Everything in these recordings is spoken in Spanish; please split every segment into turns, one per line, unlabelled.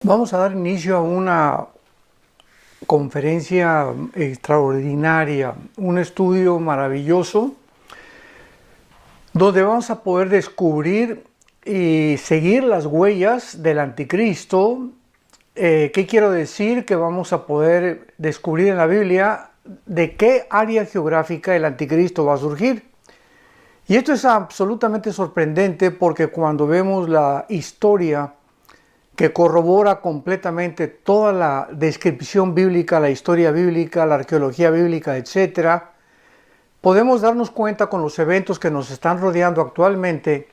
Vamos a dar inicio a una conferencia extraordinaria, un estudio maravilloso, donde vamos a poder descubrir y seguir las huellas del anticristo. ¿Qué quiero decir? Que vamos a poder descubrir en la Biblia de qué área geográfica el anticristo va a surgir. Y esto es absolutamente sorprendente porque cuando vemos la historia que corrobora completamente toda la descripción bíblica, la historia bíblica, la arqueología bíblica, etc., podemos darnos cuenta con los eventos que nos están rodeando actualmente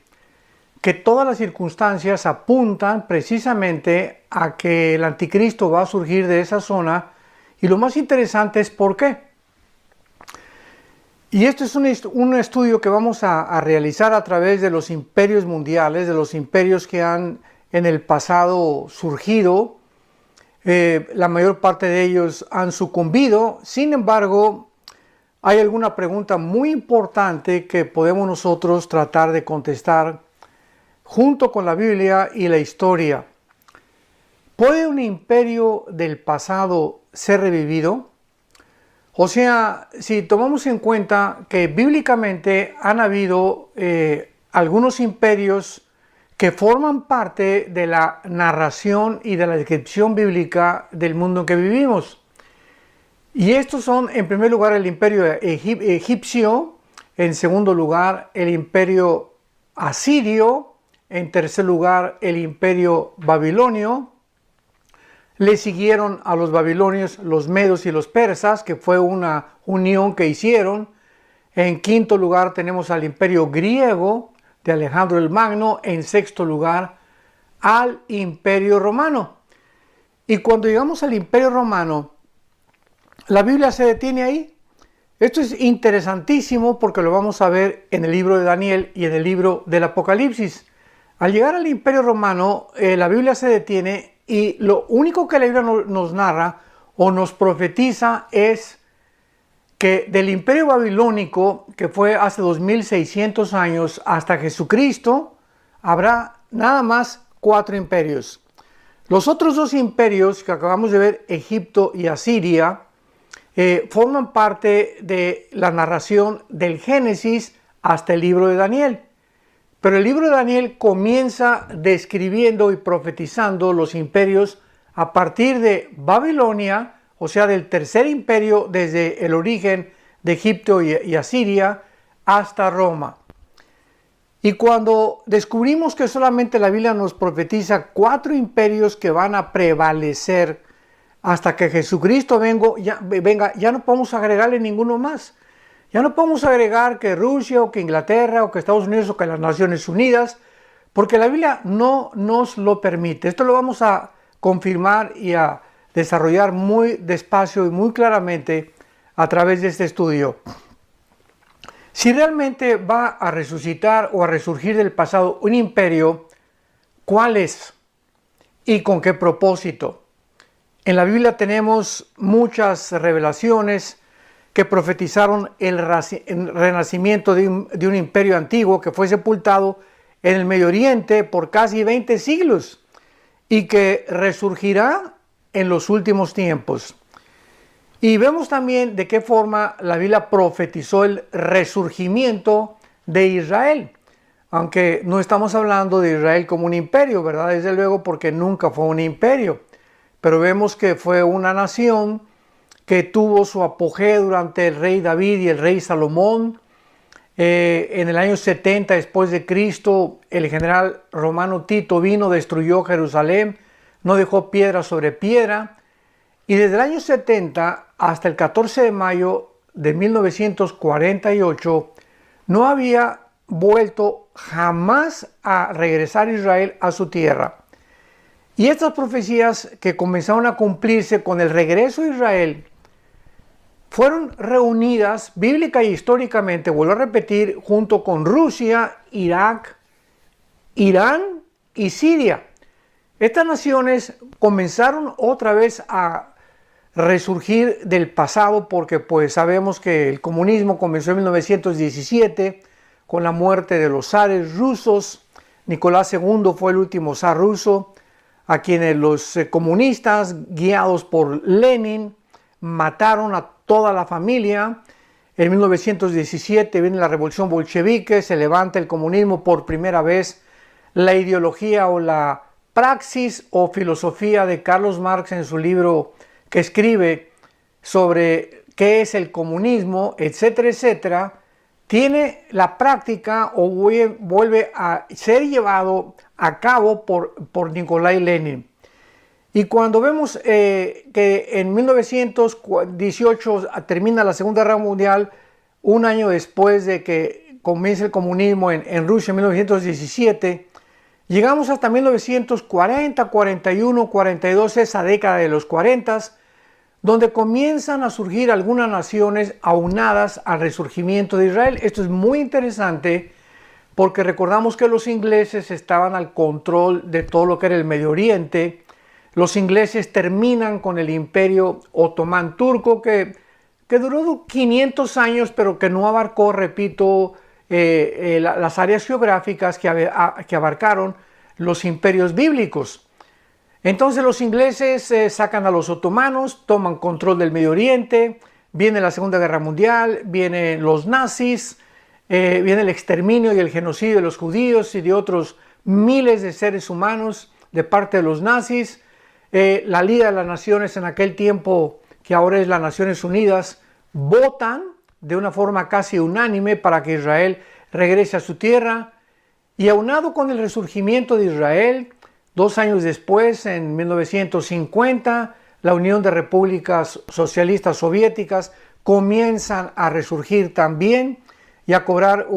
que todas las circunstancias apuntan precisamente a que el anticristo va a surgir de esa zona, y lo más interesante es por qué. Y esto es un estudio que vamos a realizar a través de los imperios mundiales, de los imperios que han en el pasado surgido. La mayor parte de ellos han sucumbido. Sin embargo, hay alguna pregunta muy importante que podemos nosotros tratar de contestar junto con la Biblia y la historia. ¿Puede un imperio del pasado ser revivido? O sea, si tomamos en cuenta que bíblicamente han habido algunos imperios que forman parte de la narración y de la descripción bíblica del mundo en que vivimos. Y estos son, en primer lugar, el imperio egipcio, en segundo lugar, el imperio asirio, en tercer lugar, el imperio babilonio. Le siguieron a los babilonios los medos y los persas, que fue una unión que hicieron. En quinto lugar tenemos al imperio griego de Alejandro el Magno. En sexto lugar al imperio romano. Y cuando llegamos al imperio romano, la Biblia se detiene ahí. Esto es interesantísimo porque lo vamos a ver en el libro de Daniel y en el libro del Apocalipsis. Al llegar al imperio romano, la Biblia se detiene y lo único que la Biblia nos narra o nos profetiza es que del imperio babilónico, que fue hace 2600 años, hasta Jesucristo, habrá nada más 4 imperios. Los otros 2 imperios que acabamos de ver, Egipto y Asiria, forman parte de la narración del Génesis hasta el libro de Daniel. Pero el libro de Daniel comienza describiendo y profetizando los imperios a partir de Babilonia, o sea, del tercer imperio desde el origen de Egipto y Asiria hasta Roma. Y cuando descubrimos que solamente la Biblia nos profetiza 4 imperios que van a prevalecer hasta que Jesucristo venga, ya no podemos agregarle ninguno más. Ya no podemos agregar que Rusia o que Inglaterra o que Estados Unidos o que las Naciones Unidas, porque la Biblia no nos lo permite. Esto lo vamos a confirmar y a desarrollar muy despacio y muy claramente a través de este estudio. Si realmente va a resucitar o a resurgir del pasado un imperio, ¿cuál es? ¿Y con qué propósito? En la Biblia tenemos muchas revelaciones que profetizaron el renacimiento de un imperio antiguo que fue sepultado en el Medio Oriente por casi 20 siglos y que resurgirá en los últimos tiempos. Y vemos también de qué forma la Biblia profetizó el resurgimiento de Israel, aunque no estamos hablando de Israel como un imperio, ¿verdad? Desde luego, porque nunca fue un imperio, pero vemos que fue una nación que tuvo su apogeo durante el rey David y el rey Salomón. En el año 70 después de Cristo, el general romano Tito vino, destruyó Jerusalén, no dejó piedra sobre piedra, y desde el año 70 hasta el 14 de mayo de 1948 no había vuelto jamás a regresar Israel a su tierra. Y estas profecías que comenzaron a cumplirse con el regreso de Israel fueron reunidas bíblica y históricamente, vuelvo a repetir, junto con Rusia, Irak, Irán y Siria. Estas naciones comenzaron otra vez a resurgir del pasado porque pues sabemos que el comunismo comenzó en 1917 con la muerte de los zares rusos. Nicolás II fue el último zar ruso. a quienes los comunistas, guiados por Lenin, mataron a toda la familia. En 1917 viene la revolución bolchevique, se levanta el comunismo por primera vez. La ideología o la praxis o filosofía de Carlos Marx en su libro que escribe sobre qué es el comunismo, etcétera, etcétera, tiene la práctica o vuelve a ser llevado a cabo por Nikolai Lenin. Y cuando vemos que en 1918 termina la Segunda Guerra Mundial, un año después de que comience el comunismo en Rusia en 1917, llegamos hasta 1940, 41, 42, esa década de los 40, donde comienzan a surgir algunas naciones aunadas al resurgimiento de Israel. Esto es muy interesante porque recordamos que los ingleses estaban al control de todo lo que era el Medio Oriente. Los ingleses terminan con el imperio otomán turco que duró 500 años, pero que no abarcó, repito, las áreas geográficas que abarcaron los imperios bíblicos. Entonces los ingleses sacan a los otomanos, toman control del Medio Oriente, viene la Segunda Guerra Mundial, vienen los nazis, viene el exterminio y el genocidio de los judíos y de otros miles de seres humanos de parte de los nazis. La Liga de las Naciones en aquel tiempo, que ahora es las Naciones Unidas, votan de una forma casi unánime para que Israel regrese a su tierra. Y aunado con el resurgimiento de Israel, 2 años después, en 1950, la Unión de Repúblicas Socialistas Soviéticas comienzan a resurgir también y a cobrar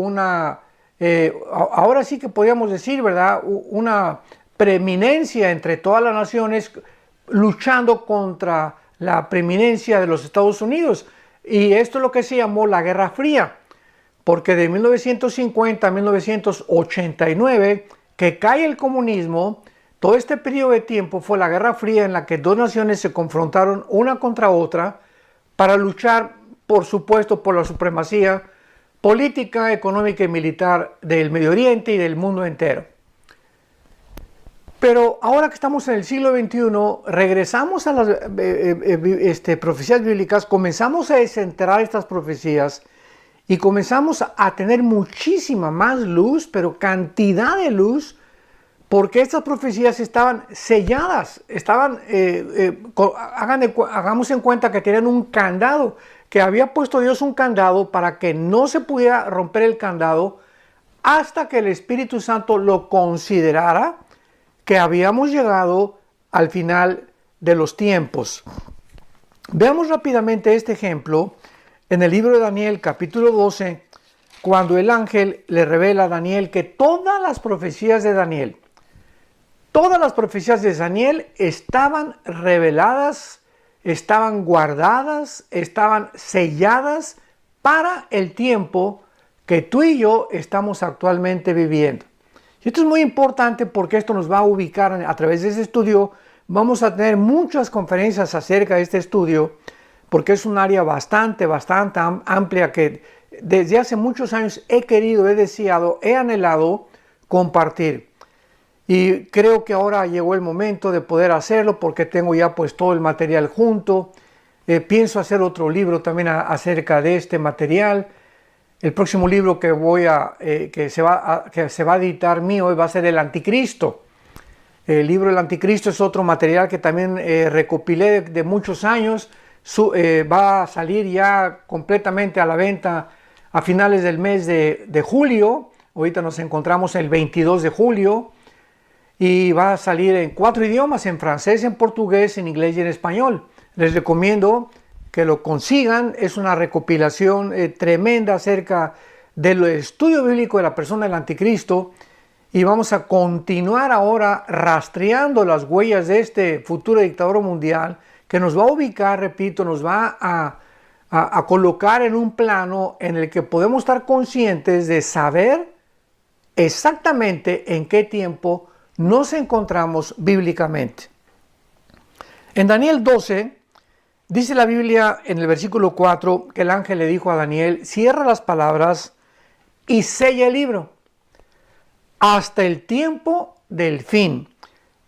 ahora sí que podríamos decir, ¿verdad?, una preeminencia entre todas las naciones, luchando contra la preeminencia de los Estados Unidos. Y esto es lo que se llamó la Guerra Fría, porque de 1950 a 1989, que cae el comunismo, todo este periodo de tiempo fue la Guerra Fría, en la que 2 naciones se confrontaron una contra otra para luchar, por supuesto, por la supremacía política, económica y militar del Medio Oriente y del mundo entero. Pero ahora que estamos en el siglo XXI, regresamos a las profecías bíblicas, comenzamos a desenterrar estas profecías y comenzamos a tener muchísima más luz, pero cantidad de luz, porque estas profecías estaban selladas, hagamos en cuenta que tenían un candado, que había puesto Dios un candado para que no se pudiera romper el candado hasta que el Espíritu Santo lo considerara que habíamos llegado al final de los tiempos. Veamos rápidamente este ejemplo en el libro de Daniel, capítulo 12, cuando el ángel le revela a Daniel que todas las profecías de Daniel estaban reveladas, estaban guardadas, estaban selladas para el tiempo que tú y yo estamos actualmente viviendo. Y esto es muy importante porque esto nos va a ubicar a través de este estudio. Vamos a tener muchas conferencias acerca de este estudio porque es un área bastante amplia que desde hace muchos años he querido, he deseado, he anhelado compartir. Y creo que ahora llegó el momento de poder hacerlo porque tengo ya pues todo el material junto. Pienso hacer otro libro también acerca de este material. El próximo libro que se va a editar mío va a ser El Anticristo. El libro El Anticristo es otro material que también recopilé de muchos años. Va a salir ya completamente a la venta a finales del mes de julio. Ahorita nos encontramos el 22 de julio. Y va a salir en 4 idiomas, en francés, en portugués, en inglés y en español. Les recomiendo que lo consigan. Es una recopilación tremenda acerca del estudio bíblico de la persona del Anticristo. Y vamos a continuar ahora rastreando las huellas de este futuro dictador mundial que nos va a ubicar, repito, nos va a colocar en un plano en el que podemos estar conscientes de saber exactamente en qué tiempo nos encontramos bíblicamente. En Daniel 12, dice la Biblia en el versículo 4 que el ángel le dijo a Daniel: cierra las palabras y sella el libro hasta el tiempo del fin.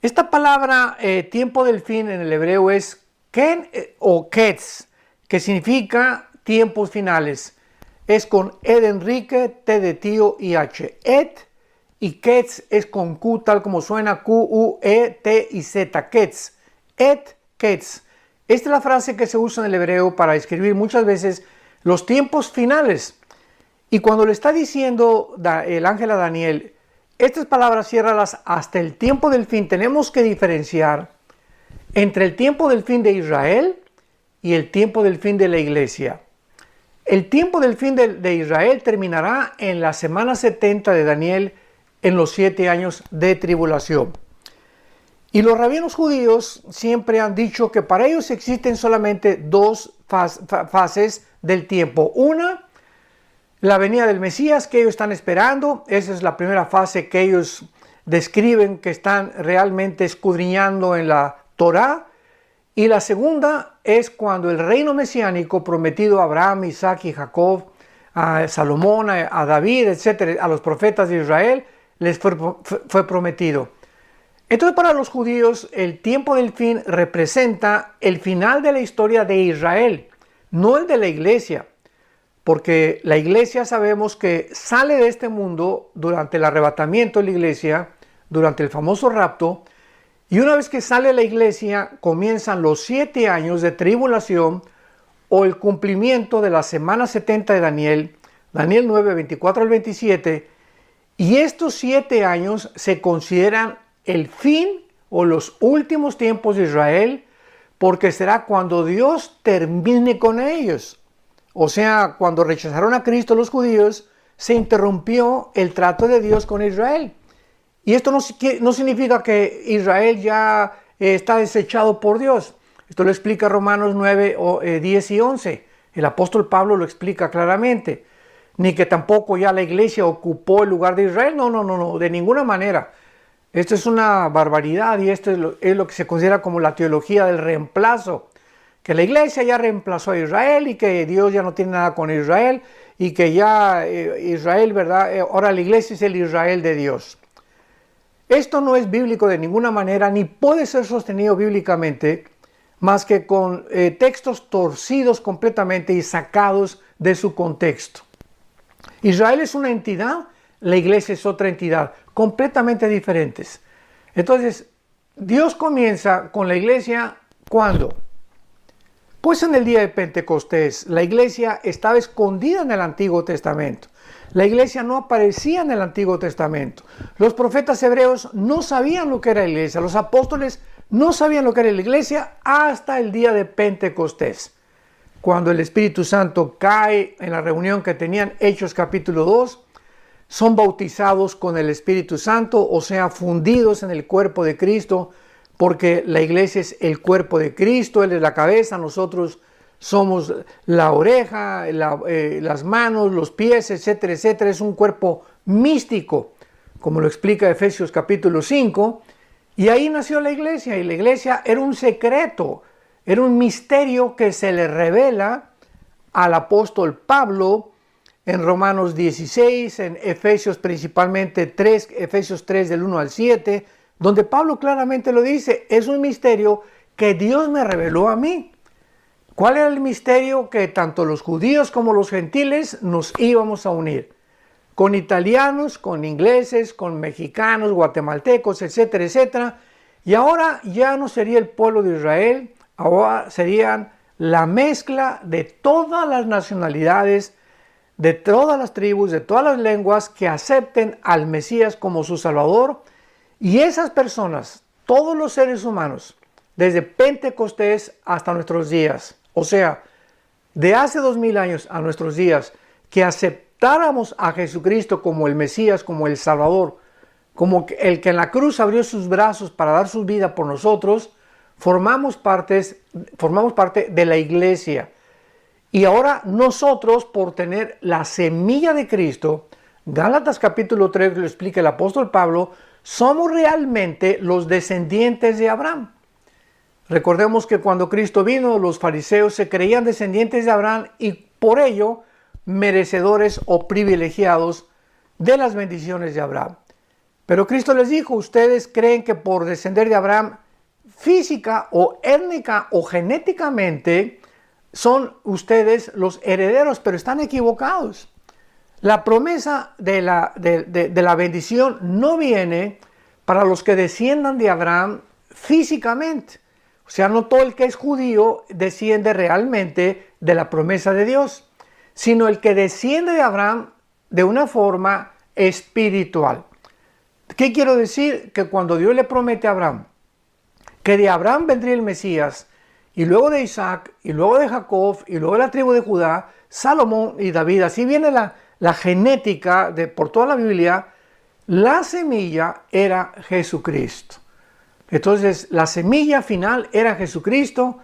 Esta palabra tiempo del fin en el hebreo es ken o ketz, que significa tiempos finales. Es con E de Enrique, T de tío y H. Et y ketz es con Q, tal como suena, Q, U, E, T y Z. Ketz. Et ketz. Esta es la frase que se usa en el hebreo para describir muchas veces los tiempos finales. Y cuando le está diciendo el ángel a Daniel, estas palabras ciérralas hasta el tiempo del fin, tenemos que diferenciar entre el tiempo del fin de Israel y el tiempo del fin de la iglesia. El tiempo del fin de Israel terminará en la semana 70 de Daniel, en los 7 años de tribulación. Y los rabinos judíos siempre han dicho que para ellos existen solamente dos fases del tiempo. Una, la venida del Mesías que ellos están esperando. Esa es la primera fase que ellos describen, que están realmente escudriñando en la Torá. Y la segunda es cuando el reino mesiánico prometido a Abraham, Isaac y Jacob, a Salomón, a David, etcétera, a los profetas de Israel, les fue prometido. Entonces, para los judíos, el tiempo del fin representa el final de la historia de Israel, no el de la iglesia, porque la iglesia sabemos que sale de este mundo durante el arrebatamiento de la iglesia, durante el famoso rapto, y una vez que sale la iglesia, comienzan los 7 años de tribulación o el cumplimiento de la semana 70 de Daniel, Daniel 9, 24 al 27, y estos 7 años se consideran el fin o los últimos tiempos de Israel, porque será cuando Dios termine con ellos. O sea, cuando rechazaron a Cristo los judíos, se interrumpió el trato de Dios con Israel. Y esto no significa que Israel ya está desechado por Dios. Esto lo explica Romanos 9, 10 y 11. El apóstol Pablo lo explica claramente. Ni que tampoco ya la iglesia ocupó el lugar de Israel. No, de ninguna manera. Esto es una barbaridad y esto es lo que se considera como la teología del reemplazo. Que la iglesia ya reemplazó a Israel y que Dios ya no tiene nada con Israel y que ya Israel, ¿verdad? Ahora la iglesia es el Israel de Dios. Esto no es bíblico de ninguna manera, ni puede ser sostenido bíblicamente, más que con textos torcidos completamente y sacados de su contexto. Israel es una entidad, la iglesia es otra entidad, completamente diferentes. Entonces, Dios comienza con la iglesia, ¿cuándo? Pues en el día de Pentecostés. La iglesia estaba escondida en el Antiguo Testamento. La iglesia no aparecía en el Antiguo Testamento. Los profetas hebreos no sabían lo que era la iglesia. Los apóstoles no sabían lo que era la iglesia hasta el día de Pentecostés. Cuando el Espíritu Santo cae en la reunión que tenían, Hechos capítulo 2, son bautizados con el Espíritu Santo, o sea, fundidos en el cuerpo de Cristo, porque la iglesia es el cuerpo de Cristo, Él es la cabeza, nosotros somos la oreja, las manos, los pies, etcétera, etcétera. Es un cuerpo místico, como lo explica Efesios capítulo 5, y ahí nació la iglesia, y la iglesia era un secreto, era un misterio que se le revela al apóstol Pablo en Romanos 16, en Efesios principalmente 3, Efesios 3 del 1 al 7, donde Pablo claramente lo dice, es un misterio que Dios me reveló a mí. ¿Cuál era el misterio? Que tanto los judíos como los gentiles nos íbamos a unir. Con italianos, con ingleses, con mexicanos, guatemaltecos, etcétera, etcétera. Y ahora ya no sería el pueblo de Israel, ahora serían la mezcla de todas las nacionalidades, de todas las tribus, de todas las lenguas que acepten al Mesías como su Salvador. Y esas personas, todos los seres humanos, desde Pentecostés hasta nuestros días, o sea, de hace 2000 años a nuestros días, que aceptáramos a Jesucristo como el Mesías, como el Salvador, como el que en la cruz abrió sus brazos para dar su vida por nosotros, formamos parte de la iglesia. Y ahora nosotros, por tener la semilla de Cristo, Gálatas capítulo 3 lo explica el apóstol Pablo, somos realmente los descendientes de Abraham. Recordemos que cuando Cristo vino, los fariseos se creían descendientes de Abraham y por ello merecedores o privilegiados de las bendiciones de Abraham. Pero Cristo les dijo, ustedes creen que por descender de Abraham física o étnica o genéticamente son ustedes los herederos, pero están equivocados. La promesa de la bendición no viene para los que desciendan de Abraham físicamente. O sea, no todo el que es judío desciende realmente de la promesa de Dios, sino el que desciende de Abraham de una forma espiritual. ¿Qué quiero decir? Que cuando Dios le promete a Abraham que de Abraham vendría el Mesías, y luego de Isaac, y luego de Jacob, y luego de la tribu de Judá, Salomón y David, así viene la genética por toda la Biblia, la semilla era Jesucristo. Entonces, la semilla final era Jesucristo,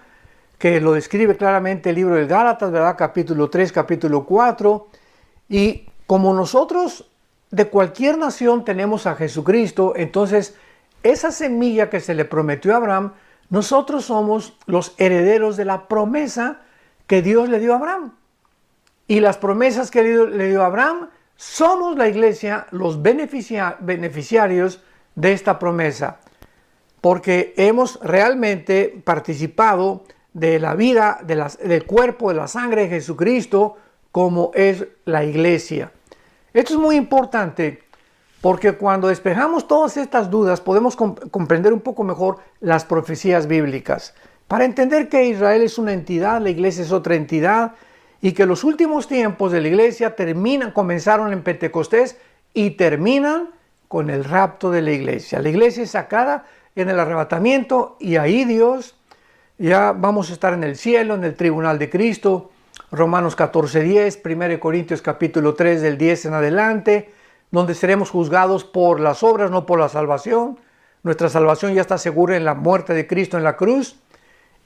que lo describe claramente el libro de Gálatas, ¿verdad? Capítulo 3, capítulo 4. Y como nosotros de cualquier nación tenemos a Jesucristo, entonces esa semilla que se le prometió a Abraham, nosotros somos los herederos de la promesa que Dios le dio a Abraham. Y las promesas que le dio a Abraham, somos la iglesia, los beneficiarios de esta promesa. Porque hemos realmente participado de la vida, del cuerpo, de la sangre de Jesucristo, como es la iglesia. Esto es muy importante, porque cuando despejamos todas estas dudas, podemos comprender un poco mejor las profecías bíblicas. Para entender que Israel es una entidad, la iglesia es otra entidad, y que los últimos tiempos de la iglesia comenzaron en Pentecostés y terminan con el rapto de la iglesia. La iglesia es sacada en el arrebatamiento y ahí Dios, ya vamos a estar en el cielo, en el tribunal de Cristo. Romanos 14:10, 1 Corintios capítulo 3 del 10 en adelante, donde seremos juzgados por las obras, no por la salvación. Nuestra salvación ya está segura en la muerte de Cristo en la cruz.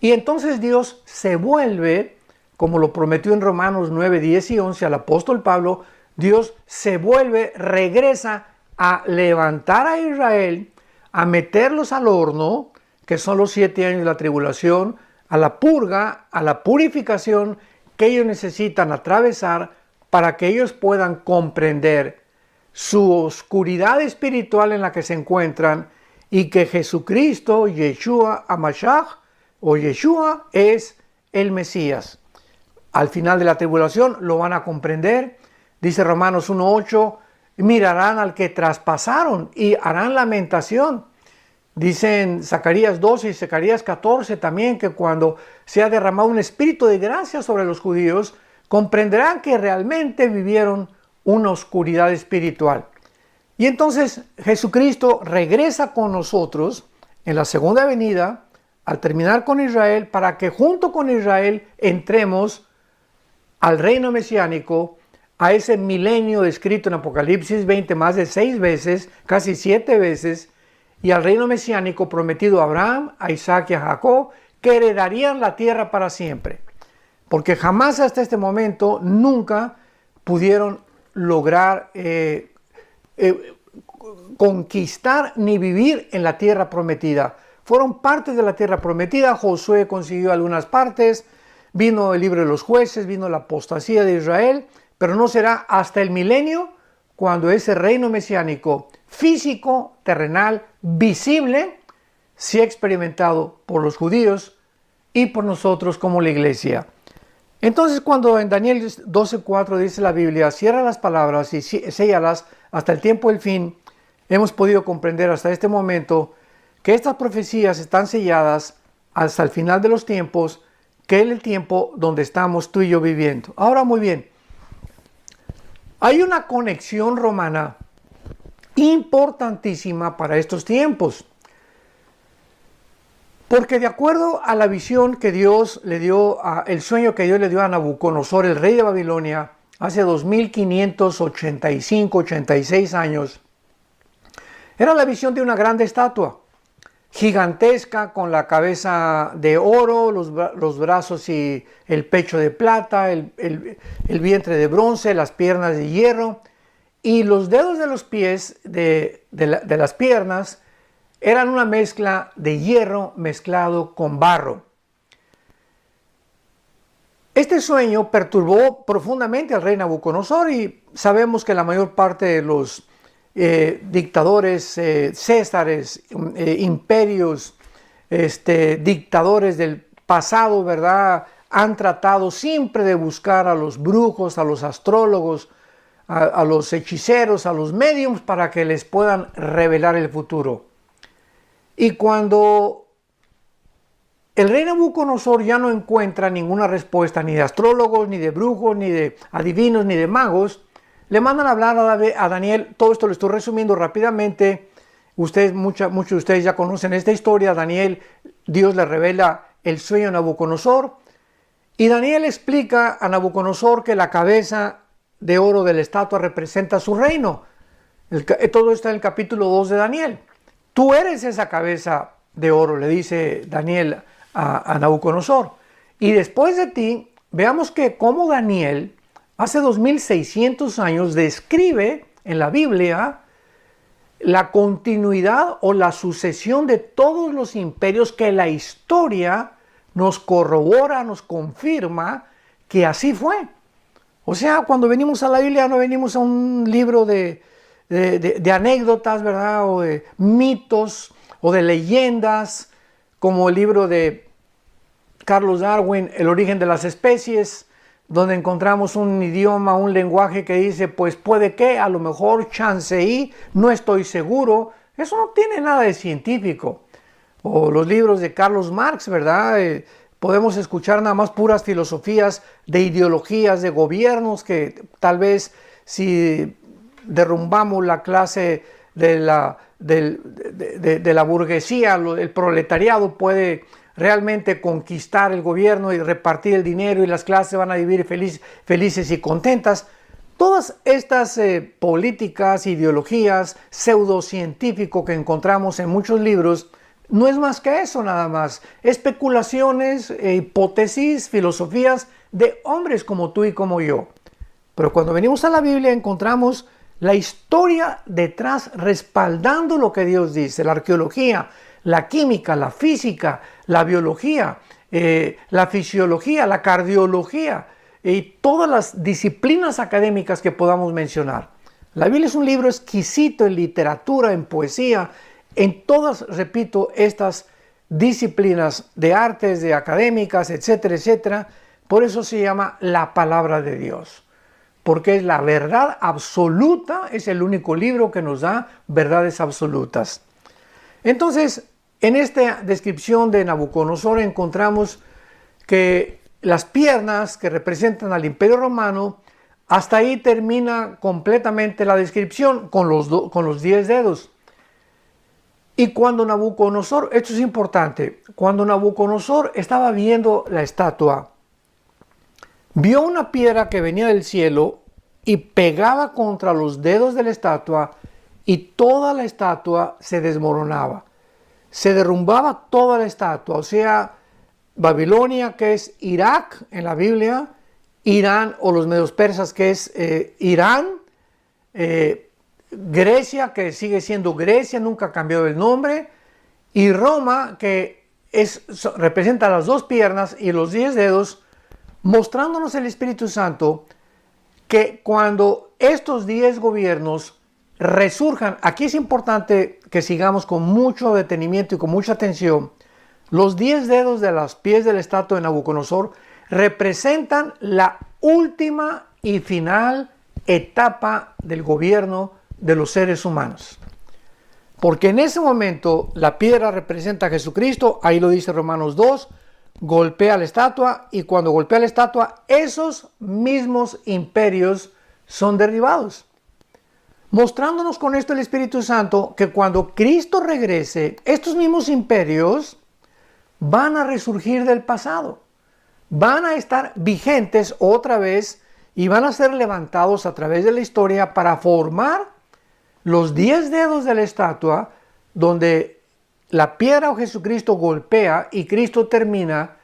Y entonces Dios se vuelve, como lo prometió en Romanos 9, 10 y 11 al apóstol Pablo, Dios se vuelve, regresa a levantar a Israel, a meterlos al horno, que son los 7 años de la tribulación, a la purga, a la purificación que ellos necesitan atravesar para que ellos puedan comprender su oscuridad espiritual en la que se encuentran y que Jesucristo, Yeshua HaMashiach, o Yeshua, es el Mesías. Al final de la tribulación lo van a comprender. Dice Romanos 1:8, mirarán al que traspasaron y harán lamentación. Dicen Zacarías 12 y Zacarías 14 también que cuando se ha derramado un espíritu de gracia sobre los judíos, comprenderán que realmente vivieron una oscuridad espiritual. Y entonces Jesucristo regresa con nosotros en la segunda venida al terminar con Israel, para que junto con Israel entremos al reino mesiánico, a ese milenio descrito en Apocalipsis 20 más de 6 veces, casi 7 veces, y al reino mesiánico prometido a Abraham, a Isaac y a Jacob, que heredarían la tierra para siempre. Porque jamás hasta este momento nunca pudieron lograr conquistar ni vivir en la tierra prometida. Fueron partes de la tierra prometida. Josué consiguió algunas partes, vino el libro de los jueces, vino la apostasía de Israel, pero no será hasta el milenio cuando ese reino mesiánico físico, terrenal, visible, sea experimentado por los judíos y por nosotros como la iglesia. Entonces, cuando en Daniel 12:4 dice la Biblia, cierra las palabras y séllalas hasta el tiempo del fin, hemos podido comprender hasta este momento que estas profecías están selladas hasta el final de los tiempos, que es el tiempo donde estamos tú y yo viviendo. Ahora, muy bien, hay una conexión romana importantísima para estos tiempos. Porque de acuerdo a la visión que Dios le dio, el sueño que Dios le dio a Nabucodonosor, el rey de Babilonia, hace 2585-86 años, era la visión de una grande estatua, gigantesca, con la cabeza de oro, los brazos y el pecho de plata, el vientre de bronce, las piernas de hierro, y los dedos de los pies de las piernas eran una mezcla de hierro mezclado con barro. Este sueño perturbó profundamente al rey Nabucodonosor y sabemos que la mayor parte de los dictadores, césares, imperios, dictadores del pasado, ¿verdad? Han tratado siempre de buscar a los brujos, a los astrólogos, a los hechiceros, a los médiums para que les puedan revelar el futuro. Y cuando el rey Nabucodonosor ya no encuentra ninguna respuesta, ni de astrólogos, ni de brujos, ni de adivinos, ni de magos, le mandan a hablar a Daniel. Todo esto lo estoy resumiendo rápidamente. Muchos de ustedes ya conocen esta historia. Daniel, Dios le revela el sueño a Nabucodonosor. Y Daniel explica a Nabucodonosor que la cabeza de oro de la estatua representa su reino. Todo está en el capítulo 2 de Daniel. Tú eres esa cabeza de oro, le dice Daniel a Nabucodonosor. Y después de ti, veamos que como Daniel, hace 2600 años, describe en la Biblia la continuidad o la sucesión de todos los imperios que la historia nos corrobora, nos confirma que así fue. O sea, cuando venimos a la Biblia no venimos a un libro de anécdotas, ¿verdad? O de mitos o de leyendas, como el libro de Carlos Darwin, El origen de las especies, donde encontramos un idioma, un lenguaje que dice, pues puede que, a lo mejor, chance y, no estoy seguro. Eso no tiene nada de científico. O los libros de Carlos Marx, ¿verdad? Podemos escuchar nada más puras filosofías de ideologías, de gobiernos, que tal vez si derrumbamos la clase de la burguesía, el proletariado puede realmente conquistar el gobierno y repartir el dinero y las clases van a vivir felices y contentas. Todas estas políticas, ideologías, pseudocientífico que encontramos en muchos libros, no es más que eso nada más. Especulaciones, hipótesis, filosofías de hombres como tú y como yo. Pero cuando venimos a la Biblia encontramos la historia detrás respaldando lo que Dios dice, la arqueología, la química, la física, la biología, la fisiología, la cardiología y todas las disciplinas académicas que podamos mencionar. La Biblia es un libro exquisito en literatura, en poesía, en todas, repito, estas disciplinas de artes, de académicas, etcétera, etcétera. Por eso se llama la palabra de Dios, porque es la verdad absoluta, es el único libro que nos da verdades absolutas. Entonces, en esta descripción de Nabucodonosor encontramos que las piernas que representan al Imperio Romano, hasta ahí termina completamente la descripción con los 10 dedos. Y cuando Nabucodonosor, esto es importante, cuando Nabucodonosor estaba viendo la estatua, vio una piedra que venía del cielo y pegaba contra los dedos de la estatua y toda la estatua se desmoronaba. Se derrumbaba toda la estatua, o sea, Babilonia, que es Irak en la Biblia, Irán o los medios persas, que es Irán, Grecia, que sigue siendo Grecia, nunca ha cambiado el nombre, y Roma, que representa las dos piernas y los 10 dedos, mostrándonos el Espíritu Santo que cuando estos 10 gobiernos resurjan, aquí es importante que sigamos con mucho detenimiento y con mucha atención, los 10 dedos de los pies de la estatua de Nabucodonosor representan la última y final etapa del gobierno de los seres humanos. Porque en ese momento la piedra representa a Jesucristo, ahí lo dice Romanos 2, golpea la estatua y cuando golpea la estatua, esos mismos imperios son derribados. Mostrándonos con esto el Espíritu Santo que cuando Cristo regrese, estos mismos imperios van a resurgir del pasado, van a estar vigentes otra vez y van a ser levantados a través de la historia para formar los 10 dedos de la estatua donde la piedra o Jesucristo golpea y Cristo termina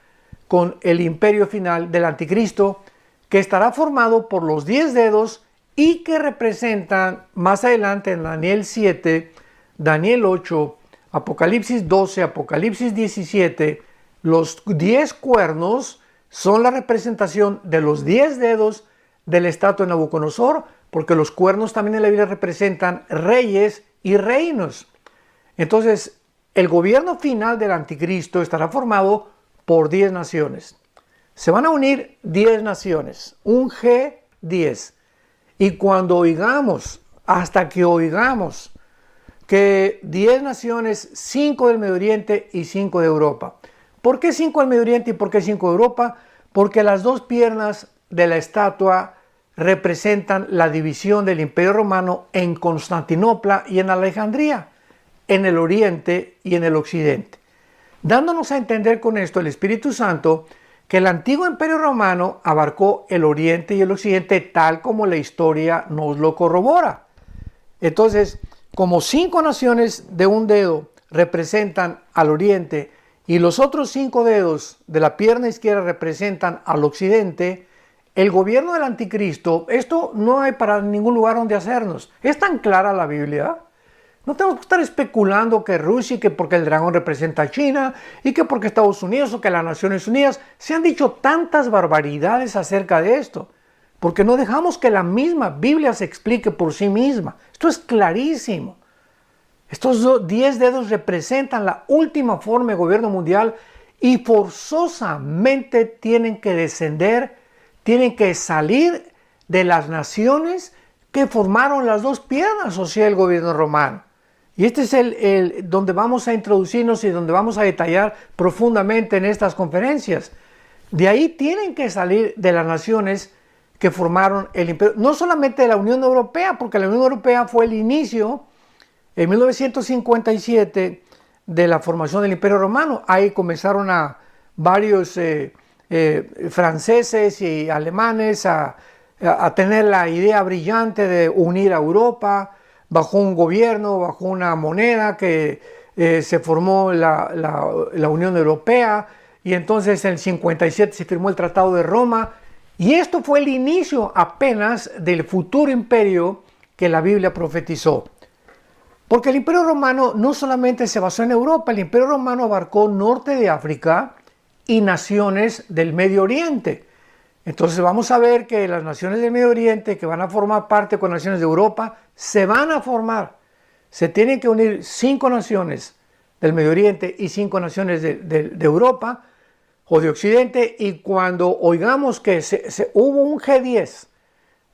con el imperio final del anticristo que estará formado por los 10 dedos y que representan más adelante en Daniel 7, Daniel 8, Apocalipsis 12, Apocalipsis 17, los 10 cuernos son la representación de los 10 dedos de la estatua de Nabucodonosor porque los cuernos también en la Biblia representan reyes y reinos. Entonces, el gobierno final del anticristo estará formado por 10 naciones. Se van a unir 10 naciones, un G10. Y cuando oigamos, hasta que oigamos, que 10 naciones, 5 del Medio Oriente y 5 de Europa. ¿Por qué 5 del Medio Oriente y por qué 5 de Europa? Porque las dos piernas de la estatua representan la división del Imperio Romano en Constantinopla y en Alejandría, en el Oriente y en el Occidente. Dándonos a entender con esto el Espíritu Santo que el antiguo Imperio Romano abarcó el Oriente y el Occidente tal como la historia nos lo corrobora. Entonces, como 5 naciones de un dedo representan al Oriente y los otros 5 dedos de la pierna izquierda representan al Occidente, el gobierno del anticristo, esto no hay para ningún lugar donde hacernos. Es tan clara la Biblia. No tenemos que estar especulando que Rusia y que porque el dragón representa a China y que porque Estados Unidos o que las Naciones Unidas. Se han dicho tantas barbaridades acerca de esto, porque no dejamos que la misma Biblia se explique por sí misma. Esto es clarísimo. Estos 10 dedos representan la última forma de gobierno mundial y forzosamente tienen que descender, tienen que salir de las naciones que formaron las dos piernas, o sea, el gobierno romano. Y este es donde vamos a introducirnos y donde vamos a detallar profundamente en estas conferencias. De ahí tienen que salir de las naciones que formaron el imperio, no solamente de la Unión Europea, porque la Unión Europea fue el inicio en 1957 de la formación del Imperio Romano. Ahí comenzaron a varios franceses y alemanes a tener la idea brillante de unir a Europa bajo un gobierno, bajo una moneda que se formó la Unión Europea, y entonces en el 57 se firmó el Tratado de Roma. Y esto fue el inicio apenas del futuro imperio que la Biblia profetizó. Porque el Imperio Romano no solamente se basó en Europa, el Imperio Romano abarcó norte de África y naciones del Medio Oriente. Entonces vamos a ver que las naciones del Medio Oriente que van a formar parte con naciones de Europa se van a formar. Se tienen que unir 5 naciones del Medio Oriente y 5 naciones de Europa o de Occidente, y cuando oigamos que hubo un G10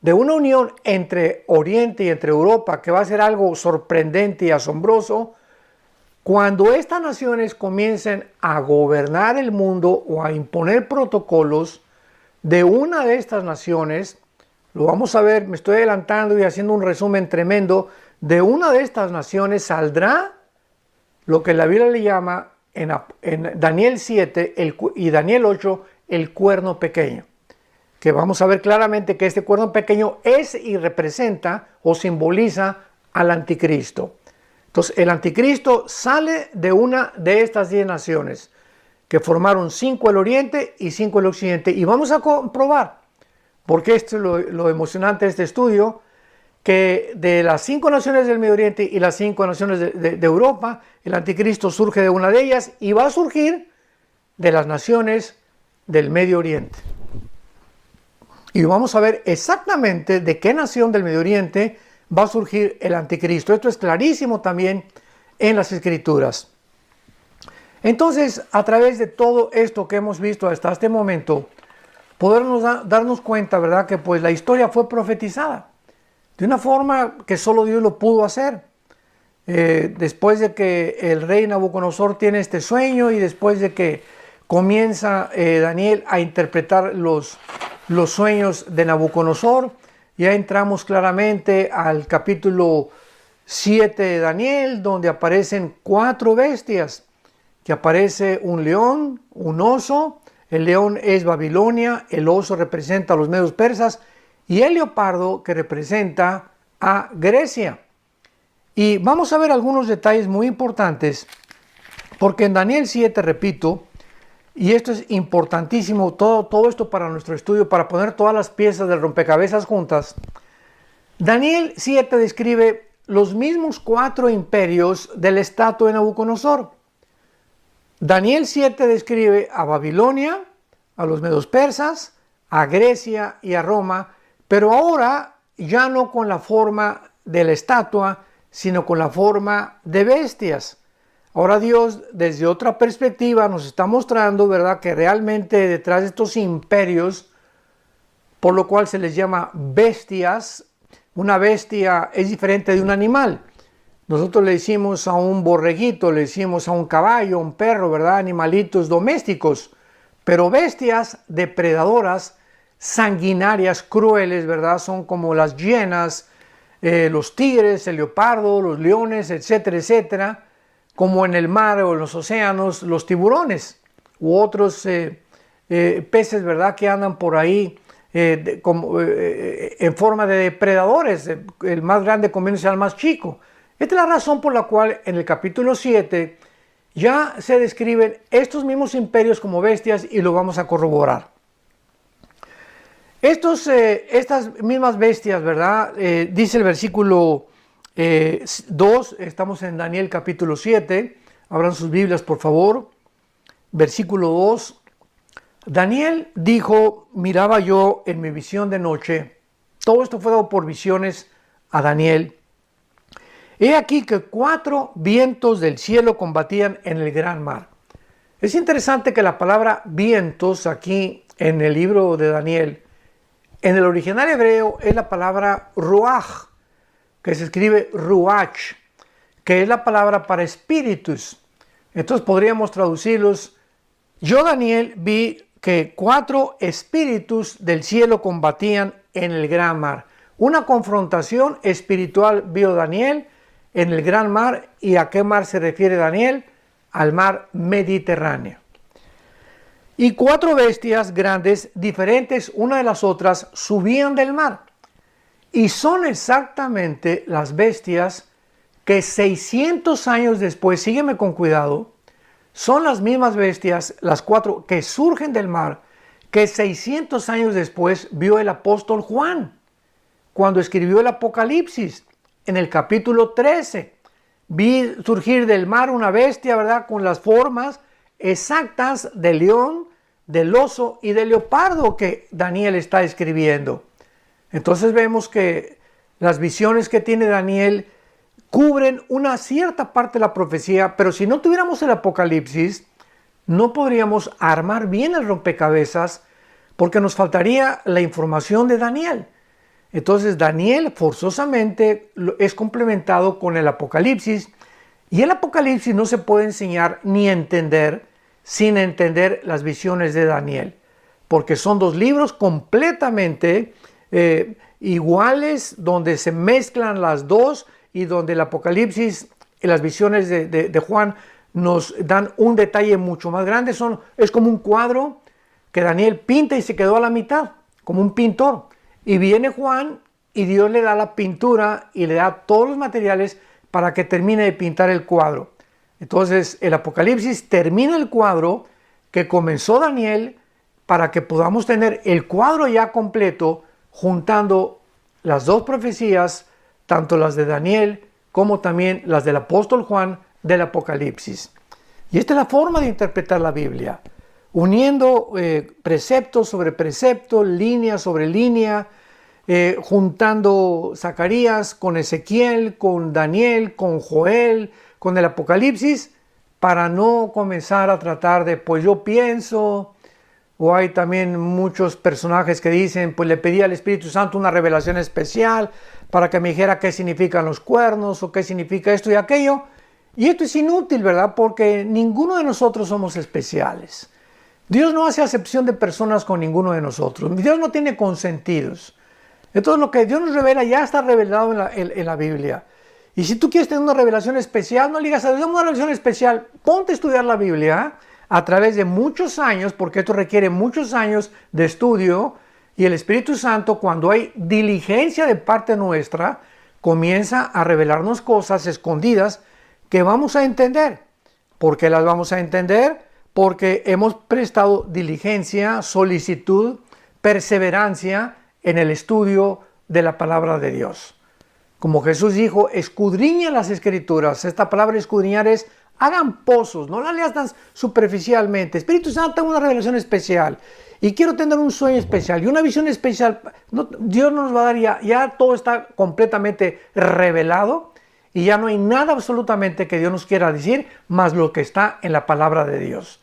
de una unión entre Oriente y entre Europa, que va a ser algo sorprendente y asombroso, cuando estas naciones comiencen a gobernar el mundo o a imponer protocolos de una de estas naciones, lo vamos a ver, me estoy adelantando y haciendo un resumen tremendo, de una de estas naciones saldrá lo que la Biblia le llama en Daniel 7 y Daniel 8 el cuerno pequeño, que vamos a ver claramente que este cuerno pequeño es y representa o simboliza al anticristo. Entonces el anticristo sale de una de estas 10 naciones que formaron 5 el Oriente y 5 el Occidente, y vamos a comprobar, porque esto es lo emocionante de este estudio, que de las 5 naciones del Medio Oriente y las 5 naciones de Europa, el anticristo surge de una de ellas y va a surgir de las naciones del Medio Oriente. Y vamos a ver exactamente de qué nación del Medio Oriente va a surgir el anticristo. Esto es clarísimo también en las Escrituras. Entonces, a través de todo esto que hemos visto hasta este momento, podernos darnos cuenta, ¿verdad?, que pues la historia fue profetizada de una forma que solo Dios lo pudo hacer. Después de que el rey Nabucodonosor tiene este sueño y después de que comienza Daniel a interpretar los sueños de Nabucodonosor, ya entramos claramente al capítulo 7 de Daniel, donde aparecen 4 bestias, que aparece un león, un oso. El león es Babilonia, el oso representa a los medios persas y el leopardo que representa a Grecia. Y vamos a ver algunos detalles muy importantes, porque en Daniel 7, repito, y esto es importantísimo, todo esto para nuestro estudio, para poner todas las piezas del rompecabezas juntas. Daniel 7 describe los mismos 4 imperios del estatua de Nabucodonosor. Daniel 7 describe a Babilonia, a los medos persas, a Grecia y a Roma, pero ahora ya no con la forma de la estatua, sino con la forma de bestias. Ahora Dios, desde otra perspectiva, nos está mostrando, ¿verdad?, que realmente detrás de estos imperios, por lo cual se les llama bestias, una bestia es diferente de un animal. Nosotros le decimos a un borreguito, le decimos a un caballo, a un perro, ¿verdad?, animalitos domésticos, pero bestias depredadoras, sanguinarias, crueles, ¿verdad?, son como las hienas, los tigres, el leopardo, los leones, etcétera, etcétera, como en el mar o en los océanos, los tiburones u otros peces, ¿verdad?, que andan por ahí en forma de depredadores, el más grande comiéndose al más chico. Esta es la razón por la cual en el capítulo 7 ya se describen estos mismos imperios como bestias y lo vamos a corroborar. Estas mismas bestias, ¿verdad? Dice el versículo 2, estamos en Daniel capítulo 7, abran sus Biblias por favor, versículo 2. Daniel dijo, miraba yo en mi visión de noche, todo esto fue dado por visiones a Daniel. He aquí que 4 vientos del cielo combatían en el gran mar. Es interesante que la palabra vientos aquí en el libro de Daniel, en el original hebreo es la palabra ruach, que se escribe ruach, que es la palabra para espíritus. Entonces podríamos traducirlos, yo Daniel vi que 4 espíritus del cielo combatían en el gran mar. Una confrontación espiritual vio Daniel en el gran mar. ¿Y a qué mar se refiere Daniel? Al mar Mediterráneo. Y 4 bestias grandes, diferentes una de las otras, subían del mar. Y son exactamente las bestias que 600 años después, sígueme con cuidado, son las mismas bestias, las 4 que surgen del mar, que 600 años después vio el apóstol Juan, cuando escribió el Apocalipsis, en el capítulo 13. Vi surgir del mar una bestia, ¿verdad?, con las formas exactas del león, del oso y del leopardo que Daniel está escribiendo. Entonces vemos que las visiones que tiene Daniel cubren una cierta parte de la profecía, pero si no tuviéramos el Apocalipsis, no podríamos armar bien el rompecabezas porque nos faltaría la información de Daniel. Entonces Daniel forzosamente es complementado con el Apocalipsis y el Apocalipsis no se puede enseñar ni entender sin entender las visiones de Daniel, porque son 2 libros completamente iguales, donde se mezclan las 2 y donde el Apocalipsis y las visiones de Juan nos dan un detalle mucho más grande. Es como un cuadro que Daniel pinta y se quedó a la mitad, como un pintor. Y viene Juan y Dios le da la pintura y le da todos los materiales para que termine de pintar el cuadro. Entonces el Apocalipsis termina el cuadro que comenzó Daniel para que podamos tener el cuadro ya completo, juntando las 2 profecías, tanto las de Daniel como también las del apóstol Juan del Apocalipsis. Y esta es la forma de interpretar la Biblia, uniendo precepto sobre precepto, línea sobre línea, juntando Zacarías con Ezequiel, con Daniel, con Joel, con el Apocalipsis, para no comenzar a tratar de, pues yo pienso, o hay también muchos personajes que dicen, pues le pedí al Espíritu Santo una revelación especial para que me dijera qué significan los cuernos o qué significa esto y aquello. Y esto es inútil, ¿verdad? Porque ninguno de nosotros somos especiales. Dios no hace acepción de personas con ninguno de nosotros. Dios no tiene consentidos. Entonces lo que Dios nos revela ya está revelado en la Biblia. Y si tú quieres tener una revelación especial, no le digas a Dios, una revelación especial, ponte a estudiar la Biblia a través de muchos años, porque esto requiere muchos años de estudio, y el Espíritu Santo, cuando hay diligencia de parte nuestra, comienza a revelarnos cosas escondidas que vamos a entender. ¿Por qué las vamos a entender? Porque hemos prestado diligencia, solicitud, perseverancia en el estudio de la palabra de Dios. Como Jesús dijo, escudriña las Escrituras. Esta palabra escudriñar es Hagan pozos, no la leas tan superficialmente. Espíritu Santo, tengo una revelación especial y quiero tener un sueño especial y una visión especial. No, Dios no nos va a dar ya todo está completamente revelado y ya no hay nada absolutamente que Dios nos quiera decir más lo que está en la palabra de Dios.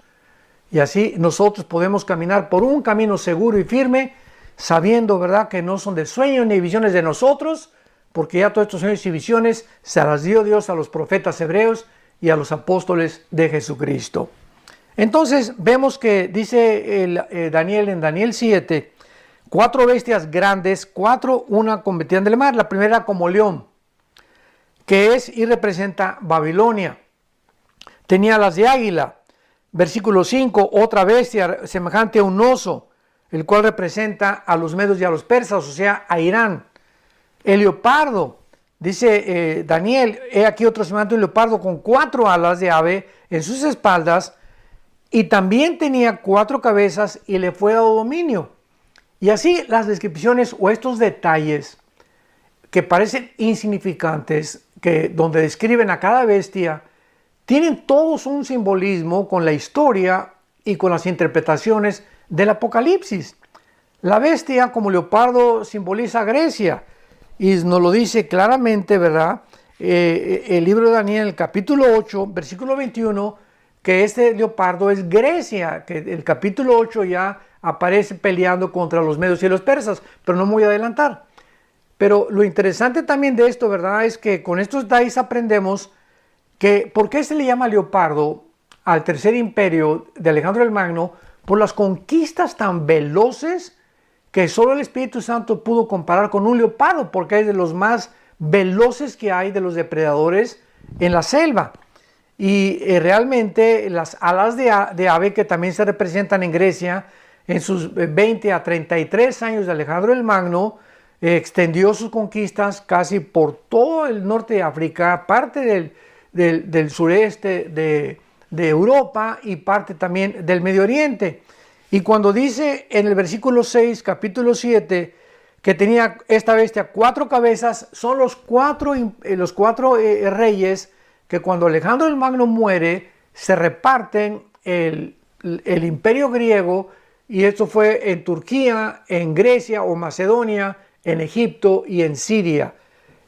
Y así nosotros podemos caminar por un camino seguro y firme, sabiendo, ¿verdad?, que no son de sueños ni visiones de nosotros, porque ya todos estos sueños y visiones se las dio Dios a los profetas hebreos y a los apóstoles de Jesucristo. Entonces vemos que dice Daniel en Daniel 7, 4 bestias grandes, una combatían del mar, la primera como león, que es y representa Babilonia. Tenía las de águila. Versículo 5, otra bestia semejante a un oso, el cual representa a los medos y a los persas, o sea, a Irán. El leopardo, dice Daniel, he aquí otro semejante a un leopardo con 4 alas de ave en sus espaldas, y también tenía 4 cabezas y le fue dado dominio. Y así las descripciones o estos detalles que parecen insignificantes, donde describen a cada bestia, tienen todos un simbolismo con la historia y con las interpretaciones del Apocalipsis. La bestia como leopardo simboliza a Grecia y nos lo dice claramente, ¿verdad? El libro de Daniel, el capítulo 8, versículo 21, que este leopardo es Grecia, que el capítulo 8 ya aparece peleando contra los medos y los persas, pero no me voy a adelantar. Pero lo interesante también de esto, ¿verdad?, es que con estos detalles aprendemos que ¿por qué se le llama leopardo al tercer imperio de Alejandro el Magno? Por las conquistas tan veloces que solo el Espíritu Santo pudo comparar con un leopardo, porque es de los más veloces que hay de los depredadores en la selva. Y realmente las alas de ave que también se representan en Grecia, en sus 20 a 33 años de Alejandro el Magno, extendió sus conquistas casi por todo el norte de África, parte del sureste de Europa y parte también del Medio Oriente. Y cuando dice en el versículo 6, capítulo 7, que tenía esta bestia 4 cabezas, son los cuatro reyes que cuando Alejandro el Magno muere, se reparten el imperio griego, y esto fue en Turquía, en Grecia o Macedonia, en Egipto y en Siria.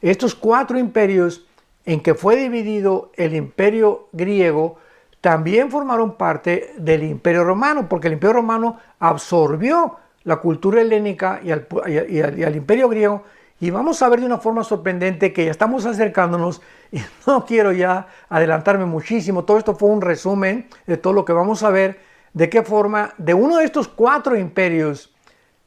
Estos 4 imperios en que fue dividido el imperio griego, también formaron parte del imperio romano, porque el imperio romano absorbió la cultura helénica y al imperio griego. Y vamos a ver de una forma sorprendente que ya estamos acercándonos, y no quiero ya adelantarme muchísimo. Todo esto fue un resumen de todo lo que vamos a ver, de qué forma de uno de estos 4 imperios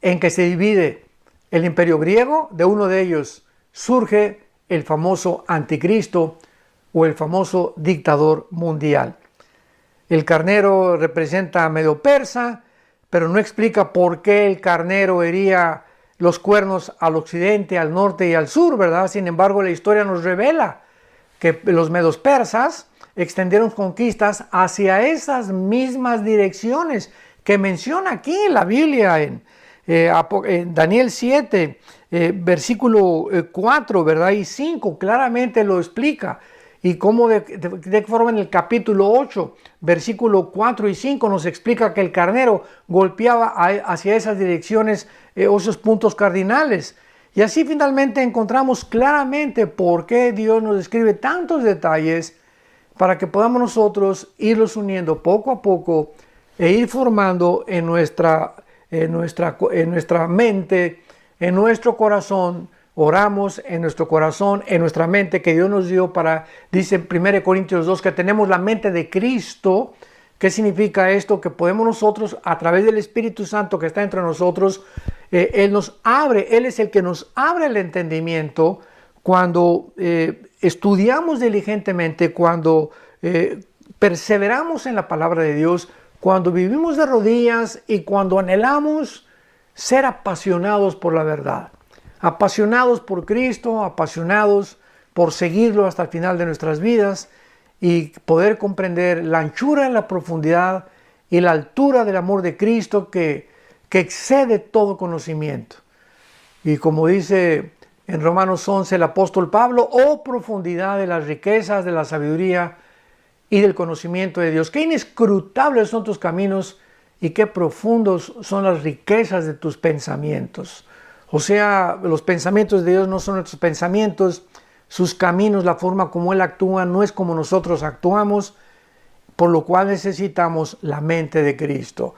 en que se divide el imperio griego, de uno de ellos surge el famoso anticristo o el famoso dictador mundial. El carnero representa a Medo Persa, pero no explica por qué el carnero hería los cuernos al occidente, al norte y al sur, ¿verdad? Sin embargo, la historia nos revela que los medos persas extendieron conquistas hacia esas mismas direcciones que menciona aquí en la Biblia, en Daniel 7, versículo 4, ¿verdad? Y 5, claramente lo explica. Y cómo de qué forma en el capítulo 8, versículo 4 y 5 nos explica que el carnero golpeaba hacia esas direcciones esos puntos cardinales. Y así finalmente encontramos claramente por qué Dios nos describe tantos detalles para que podamos nosotros irlos uniendo poco a poco e ir formando en nuestra mente, en nuestro corazón. Oramos en nuestro corazón, en nuestra mente que Dios nos dio dice en 1 Corintios 2, que tenemos la mente de Cristo. ¿Qué significa esto? Que podemos nosotros, a través del Espíritu Santo que está entre nosotros, Él nos abre, Él es el que nos abre el entendimiento cuando estudiamos diligentemente, cuando perseveramos en la palabra de Dios, cuando vivimos de rodillas y cuando anhelamos ser apasionados por la verdad. Apasionados por Cristo, apasionados por seguirlo hasta el final de nuestras vidas y poder comprender la anchura, la profundidad y la altura del amor de Cristo que excede todo conocimiento. Y como dice en Romanos 11 el apóstol Pablo, oh profundidad de las riquezas, de la sabiduría y del conocimiento de Dios. Qué inescrutables son tus caminos y qué profundos son las riquezas de tus pensamientos. O sea, los pensamientos de Dios no son nuestros pensamientos, sus caminos, la forma como Él actúa, no es como nosotros actuamos, por lo cual necesitamos la mente de Cristo,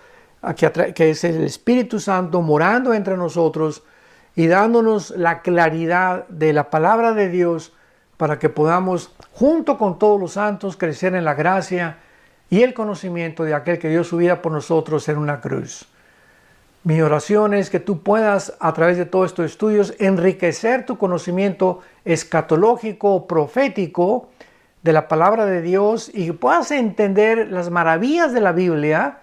que es el Espíritu Santo morando entre nosotros y dándonos la claridad de la palabra de Dios para que podamos, junto con todos los santos, crecer en la gracia y el conocimiento de aquel que dio su vida por nosotros en una cruz. Mi oración es que tú puedas, a través de todos estos estudios, enriquecer tu conocimiento escatológico, profético, de la palabra de Dios, y que puedas entender las maravillas de la Biblia,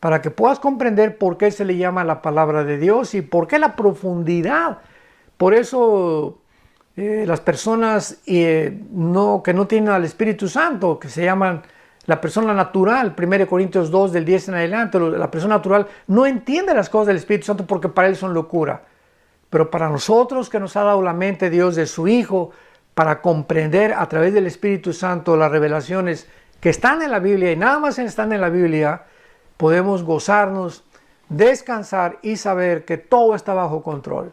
para que puedas comprender por qué se le llama la palabra de Dios y por qué la profundidad. Por eso las personas que no tienen al Espíritu Santo, que se llaman la persona natural, 1 Corintios 2 del 10 en adelante, la persona natural no entiende las cosas del Espíritu Santo porque para él son locura. Pero para nosotros, que nos ha dado la mente Dios de su Hijo, para comprender a través del Espíritu Santo las revelaciones que están en la Biblia y nada más están en la Biblia, podemos gozarnos, descansar y saber que todo está bajo control.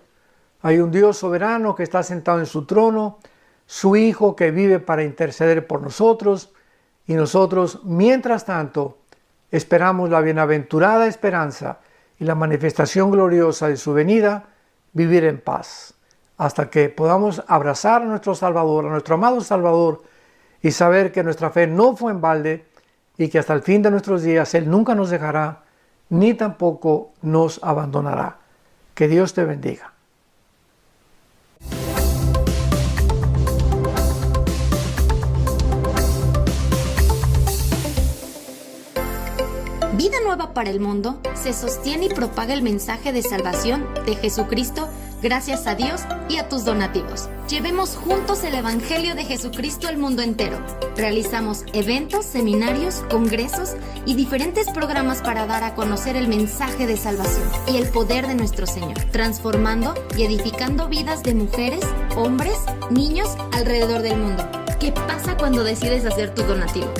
Hay un Dios soberano que está sentado en su trono, su Hijo que vive para interceder por nosotros, y nosotros, mientras tanto, esperamos la bienaventurada esperanza y la manifestación gloriosa de su venida, vivir en paz, hasta que podamos abrazar a nuestro Salvador, a nuestro amado Salvador, y saber que nuestra fe no fue en balde y que hasta el fin de nuestros días Él nunca nos dejará, ni tampoco nos abandonará. Que Dios te bendiga.
Vida Nueva para el Mundo se sostiene y propaga el mensaje de salvación de Jesucristo gracias a Dios y a tus donativos. Llevemos juntos el Evangelio de Jesucristo al mundo entero. Realizamos eventos, seminarios, congresos y diferentes programas para dar a conocer el mensaje de salvación y el poder de nuestro Señor, transformando y edificando vidas de mujeres, hombres, niños alrededor del mundo. ¿Qué pasa cuando decides hacer tu donativo?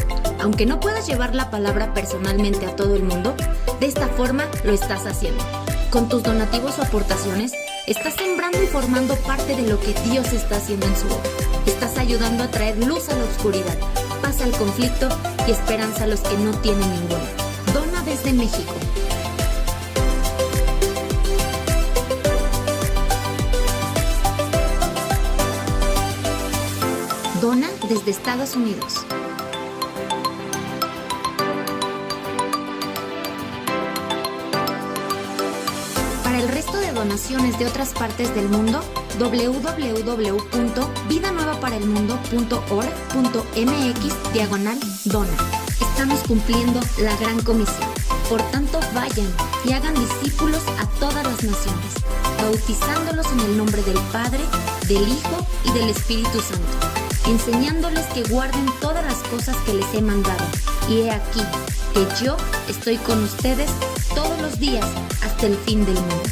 Aunque no puedas llevar la palabra personalmente a todo el mundo, de esta forma lo estás haciendo. Con tus donativos o aportaciones, estás sembrando y formando parte de lo que Dios está haciendo en su obra. Estás ayudando a traer luz a la oscuridad, paz al conflicto y esperanza a los que no tienen ninguna. Dona desde México. Dona desde Estados Unidos. Para el resto de donaciones de otras partes del mundo, www.vidanuevaparaelmundo.org.mx/dona. Estamos cumpliendo la gran comisión. Por tanto, vayan y hagan discípulos a todas las naciones, bautizándolos en el nombre del Padre, del Hijo y del Espíritu Santo, enseñándoles que guarden todas las cosas que les he mandado. Y he aquí que yo estoy con ustedes todos los días hasta el fin del mundo.